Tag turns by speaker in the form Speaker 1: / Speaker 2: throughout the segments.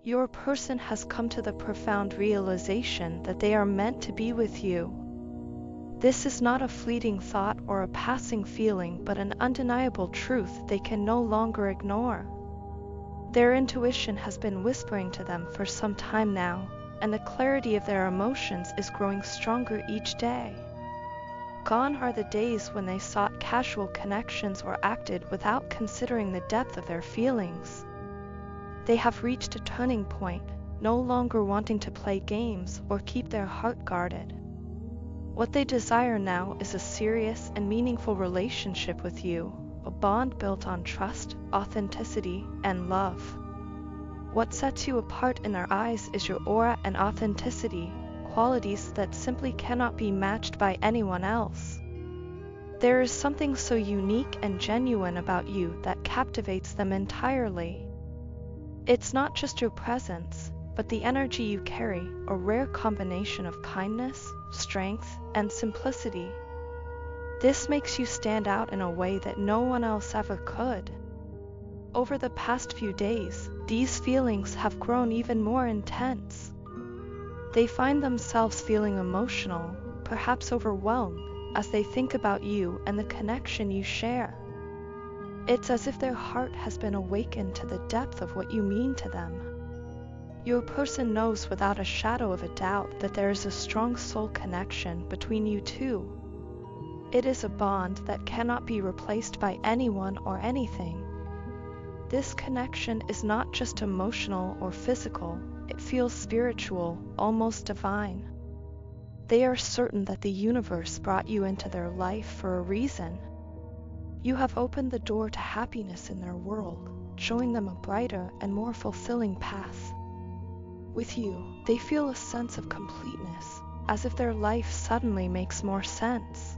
Speaker 1: Your person has come to the profound realization that they are meant to be with you. This is not a fleeting thought or a passing feeling, but an undeniable truth they can no longer ignore. Their intuition has been whispering to them for some time now, and the clarity of their emotions is growing stronger each day. Gone are the days when they sought casual connections or acted without considering the depth of their feelings. They have reached a turning point, no longer wanting to play games or keep their heart guarded. What they desire now is a serious and meaningful relationship with you, a bond built on trust, authenticity, and love. What sets you apart in their eyes is your aura and authenticity, qualities that simply cannot be matched by anyone else. There is something so unique and genuine about you that captivates them entirely. It's not just your presence, but the energy you carry, a rare combination of kindness, strength, and simplicity. This makes you stand out in a way that no one else ever could. Over the past few days, these feelings have grown even more intense. They find themselves feeling emotional, perhaps overwhelmed, as they think about you and the connection you share. It's as if their heart has been awakened to the depth of what you mean to them. Your person knows without a shadow of a doubt that there is a strong soul connection between you two. It is a bond that cannot be replaced by anyone or anything. This connection is not just emotional or physical, it feels spiritual, almost divine. They are certain that the universe brought you into their life for a reason. You have opened the door to happiness in their world, showing them a brighter and more fulfilling path. With you, they feel a sense of completeness, as if their life suddenly makes more sense.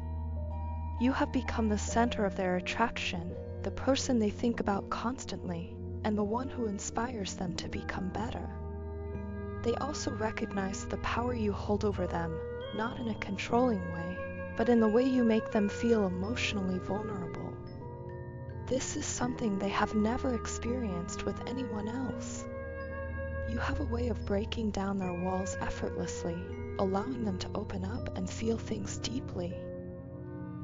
Speaker 1: You have become the center of their attraction, the person they think about constantly, and the one who inspires them to become better. They also recognize the power you hold over them, not in a controlling way, but in the way you make them feel emotionally vulnerable. This is something they have never experienced with anyone else. You have a way of breaking down their walls effortlessly, allowing them to open up and feel things deeply.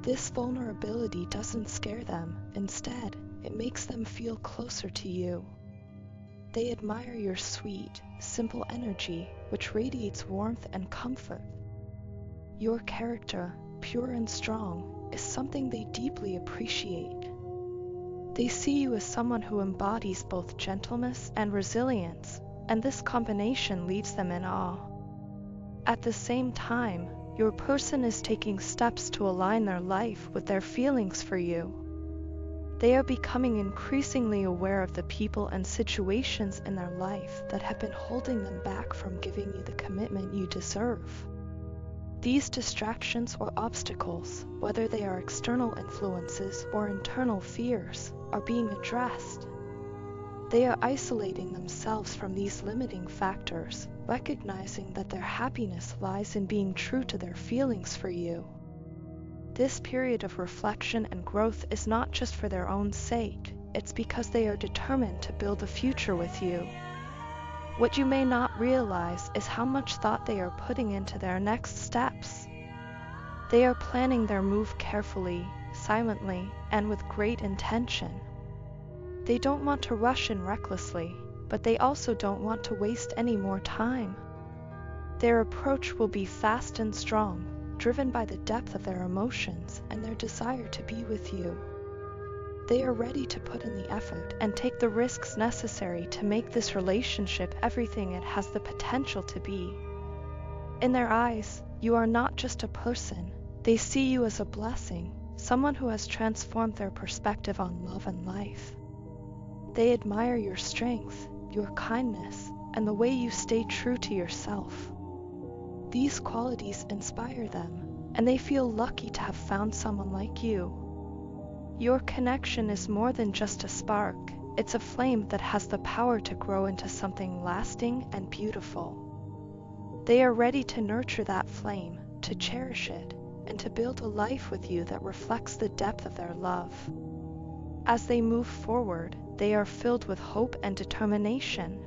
Speaker 1: This vulnerability doesn't scare them. Instead, it makes them feel closer to you. They admire your sweet, simple energy, which radiates warmth and comfort. Your character, pure and strong, is something they deeply appreciate. They see you as someone who embodies both gentleness and resilience, and this combination leaves them in awe. At the same time, your person is taking steps to align their life with their feelings for you. They are becoming increasingly aware of the people and situations in their life that have been holding them back from giving you the commitment you deserve. These distractions or obstacles, whether they are external influences or internal fears, are being addressed. They are isolating themselves from these limiting factors, recognizing that their happiness lies in being true to their feelings for you. This period of reflection and growth is not just for their own sake, it's because they are determined to build a future with you. What you may not realize is how much thought they are putting into their next steps. They are planning their move carefully, silently, and with great intention. They don't want to rush in recklessly, but they also don't want to waste any more time. Their approach will be fast and strong, driven by the depth of their emotions and their desire to be with you. They are ready to put in the effort and take the risks necessary to make this relationship everything it has the potential to be. In their eyes, you are not just a person. They see you as a blessing, someone who has transformed their perspective on love and life. They admire your strength, your kindness, and the way you stay true to yourself. These qualities inspire them, and they feel lucky to have found someone like you. Your connection is more than just a spark, it's a flame that has the power to grow into something lasting and beautiful. They are ready to nurture that flame, to cherish it, and to build a life with you that reflects the depth of their love. As they move forward, they are filled with hope and determination.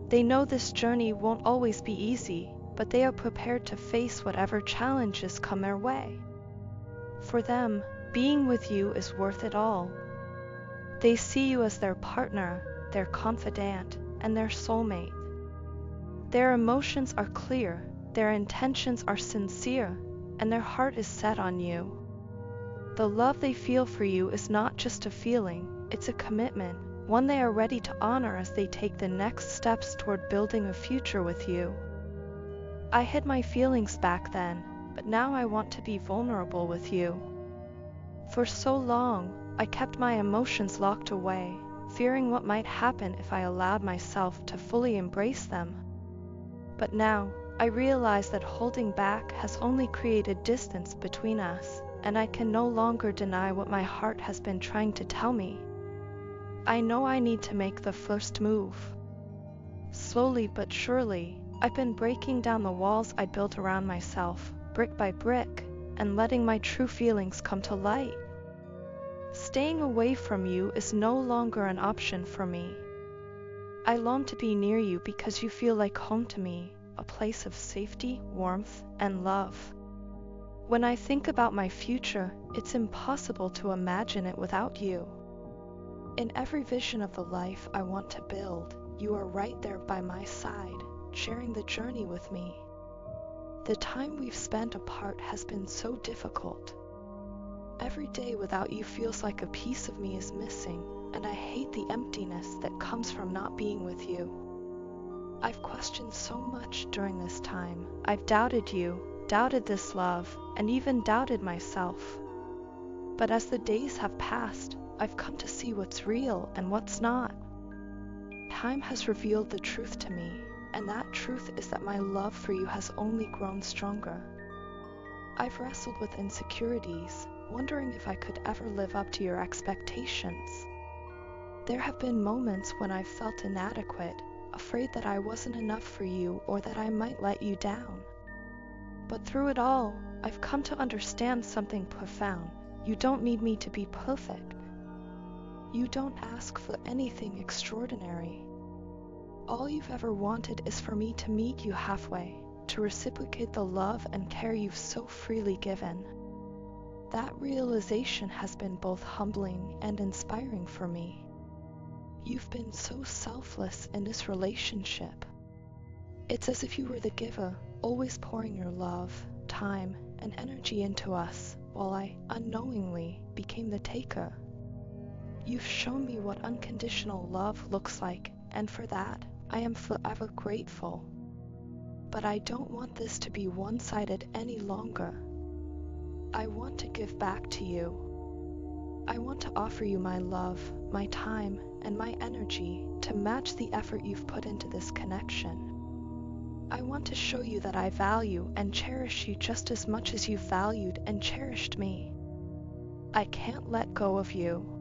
Speaker 1: They know this journey won't always be easy, but they are prepared to face whatever challenges come their way. For them, being with you is worth it all. They see you as their partner, their confidant, and their soulmate. Their emotions are clear, their intentions are sincere, and their heart is set on you. The love they feel for you is not just a feeling, it's a commitment, one they are ready to honor as they take the next steps toward building a future with you. I hid my feelings back then, but now I want to be vulnerable with you. For so long, I kept my emotions locked away, fearing what might happen if I allowed myself to fully embrace them. But now, I realize that holding back has only created distance between us, and I can no longer deny what my heart has been trying to tell me. I know I need to make the first move. Slowly but surely, I've been breaking down the walls I built around myself, brick by brick, and letting my true feelings come to light. Staying away from you is no longer an option for me. I long to be near you because you feel like home to me, a place of safety, warmth, and love. When I think about my future, it's impossible to imagine it without you. In every vision of the life I want to build, you are right there by my side, sharing the journey with me. The time we've spent apart has been so difficult. Every day without you feels like a piece of me is missing, and I hate the emptiness that comes from not being with you. I've questioned so much during this time. I've doubted you, doubted this love, and even doubted myself. But as the days have passed, I've come to see what's real and what's not. Time has revealed the truth to me, and that truth is that my love for you has only grown stronger. I've wrestled with insecurities, wondering if I could ever live up to your expectations. There have been moments when I've felt inadequate, afraid that I wasn't enough for you or that I might let you down. But through it all, I've come to understand something profound. You don't need me to be perfect. You don't ask for anything extraordinary. All you've ever wanted is for me to meet you halfway, to reciprocate the love and care you've so freely given. That realization has been both humbling and inspiring for me. You've been so selfless in this relationship. It's as if you were the giver, always pouring your love, time, and energy into us, while I, unknowingly, became the taker. You've shown me what unconditional love looks like, and for that, I am forever grateful. But I don't want this to be one-sided any longer. I want to give back to you. I want to offer you my love, my time, and my energy to match the effort you've put into this connection. I want to show you that I value and cherish you just as much as you've valued and cherished me. I can't let go of you.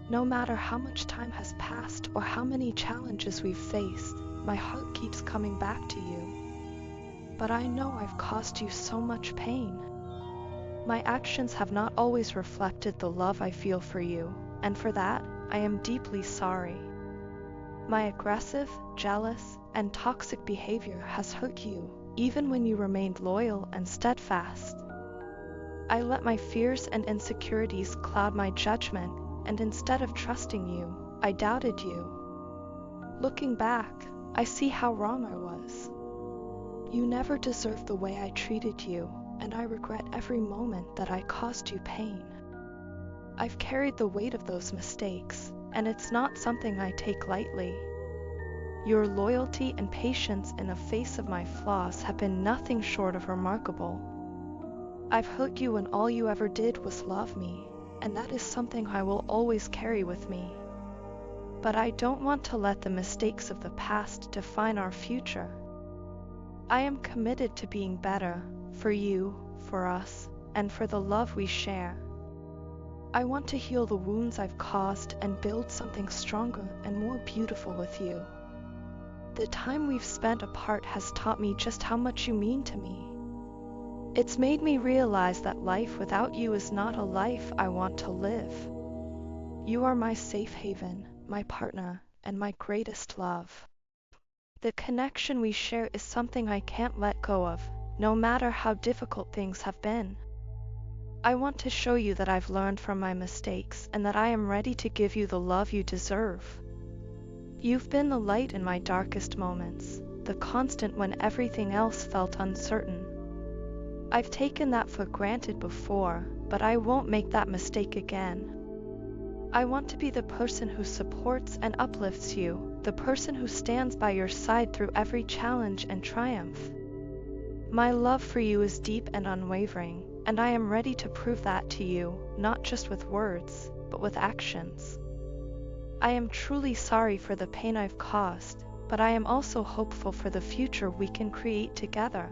Speaker 1: No matter how much time has passed or how many challenges we've faced, my heart keeps coming back to you. But I know I've caused you so much pain. My actions have not always reflected the love I feel for you, and for that, I am deeply sorry. My aggressive, jealous, and toxic behavior has hurt you, even when you remained loyal and steadfast. I let my fears and insecurities cloud my judgment, and instead of trusting you, I doubted you. Looking back, I see how wrong I was. You never deserved the way I treated you, and I regret every moment that I caused you pain. I've carried the weight of those mistakes, and it's not something I take lightly. Your loyalty and patience in the face of my flaws have been nothing short of remarkable. I've hurt you when all you ever did was love me, and that is something I will always carry with me. But I don't want to let the mistakes of the past define our future. I am committed to being better, for you, for us, and for the love we share. I want to heal the wounds I've caused and build something stronger and more beautiful with you. The time we've spent apart has taught me just how much you mean to me. It's made me realize that life without you is not a life I want to live. You are my safe haven, my partner, and my greatest love. The connection we share is something I can't let go of, no matter how difficult things have been. I want to show you that I've learned from my mistakes and that I am ready to give you the love you deserve. You've been the light in my darkest moments, the constant when everything else felt uncertain. I've taken that for granted before, but I won't make that mistake again. I want to be the person who supports and uplifts you, the person who stands by your side through every challenge and triumph. My love for you is deep and unwavering, and I am ready to prove that to you, not just with words, but with actions. I am truly sorry for the pain I've caused, but I am also hopeful for the future we can create together.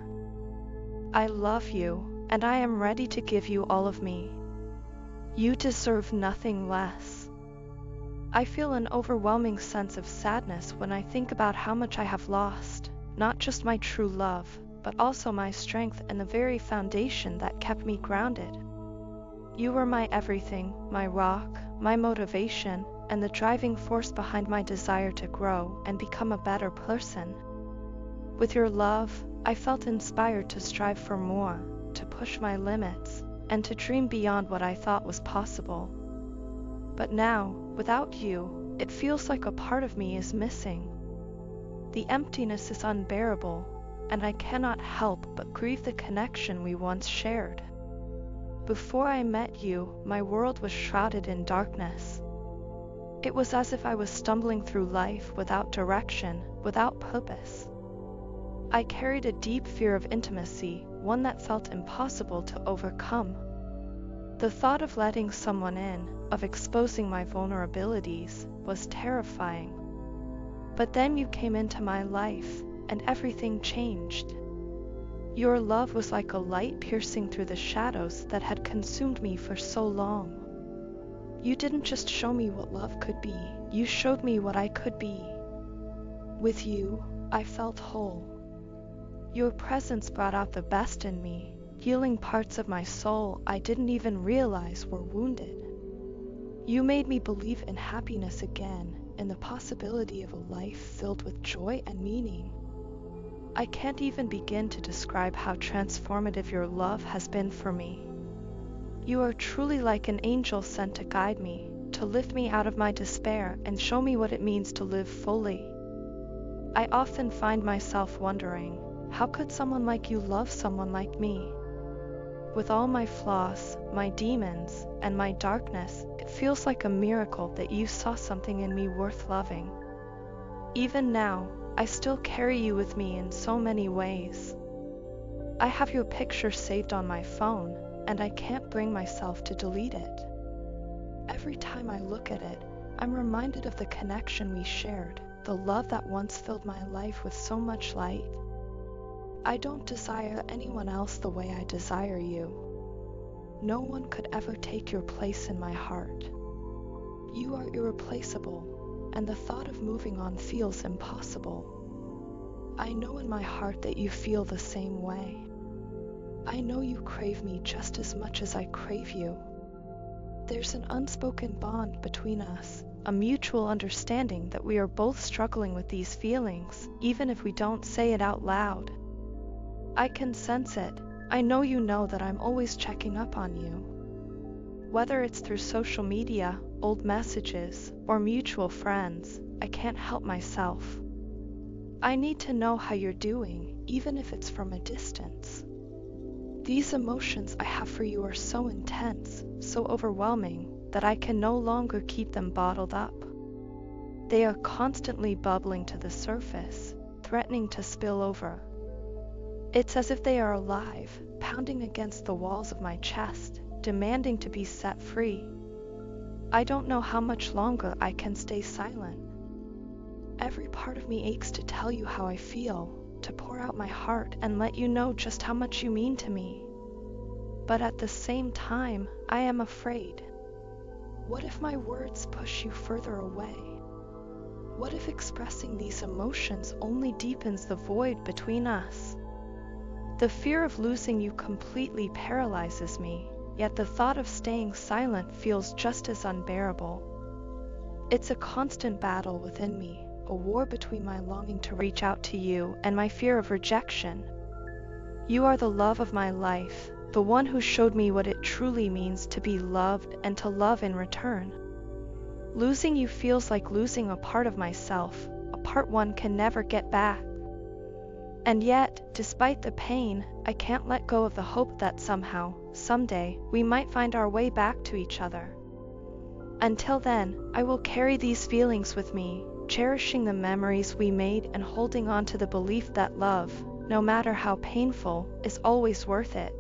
Speaker 1: I love you, and I am ready to give you all of me. You deserve nothing less. I feel an overwhelming sense of sadness when I think about how much I have lost, not just my true love, but also my strength and the very foundation that kept me grounded. You were my everything, my rock, my motivation, and the driving force behind my desire to grow and become a better person. With your love, I felt inspired to strive for more, to push my limits, and to dream beyond what I thought was possible. But now, without you, it feels like a part of me is missing. The emptiness is unbearable, and I cannot help but grieve the connection we once shared. Before I met you, my world was shrouded in darkness. It was as if I was stumbling through life without direction, without purpose. I carried a deep fear of intimacy, one that felt impossible to overcome. The thought of letting someone in, of exposing my vulnerabilities, was terrifying. But then you came into my life, and everything changed. Your love was like a light piercing through the shadows that had consumed me for so long. You didn't just show me what love could be, you showed me what I could be. With you, I felt whole. Your presence brought out the best in me, healing parts of my soul I didn't even realize were wounded. You made me believe in happiness again, in the possibility of a life filled with joy and meaning. I can't even begin to describe how transformative your love has been for me. You are truly like an angel sent to guide me, to lift me out of my despair and show me what it means to live fully. I often find myself wondering, how could someone like you love someone like me? With all my flaws, my demons, and my darkness, it feels like a miracle that you saw something in me worth loving. Even now, I still carry you with me in so many ways. I have your picture saved on my phone, and I can't bring myself to delete it. Every time I look at it, I'm reminded of the connection we shared, the love that once filled my life with so much light. I don't desire anyone else the way I desire you. No one could ever take your place in my heart. You are irreplaceable, and the thought of moving on feels impossible. I know in my heart that you feel the same way. I know you crave me just as much as I crave you. There's an unspoken bond between us, a mutual understanding that we are both struggling with these feelings, even if we don't say it out loud. I can sense it. I know you know that I'm always checking up on you. Whether it's through social media, old messages, or mutual friends, I can't help myself. I need to know how you're doing, even if it's from a distance. These emotions I have for you are so intense, so overwhelming, that I can no longer keep them bottled up. They are constantly bubbling to the surface, threatening to spill over. It's as if they are alive, pounding against the walls of my chest, demanding to be set free. I don't know how much longer I can stay silent. Every part of me aches to tell you how I feel, to pour out my heart and let you know just how much you mean to me. But at the same time, I am afraid. What if my words push you further away? What if expressing these emotions only deepens the void between us? The fear of losing you completely paralyzes me, yet the thought of staying silent feels just as unbearable. It's a constant battle within me, a war between my longing to reach out to you and my fear of rejection. You are the love of my life, the one who showed me what it truly means to be loved and to love in return. Losing you feels like losing a part of myself, a part one can never get back. And yet, despite the pain, I can't let go of the hope that somehow, someday, we might find our way back to each other. Until then, I will carry these feelings with me, cherishing the memories we made and holding on to the belief that love, no matter how painful, is always worth it.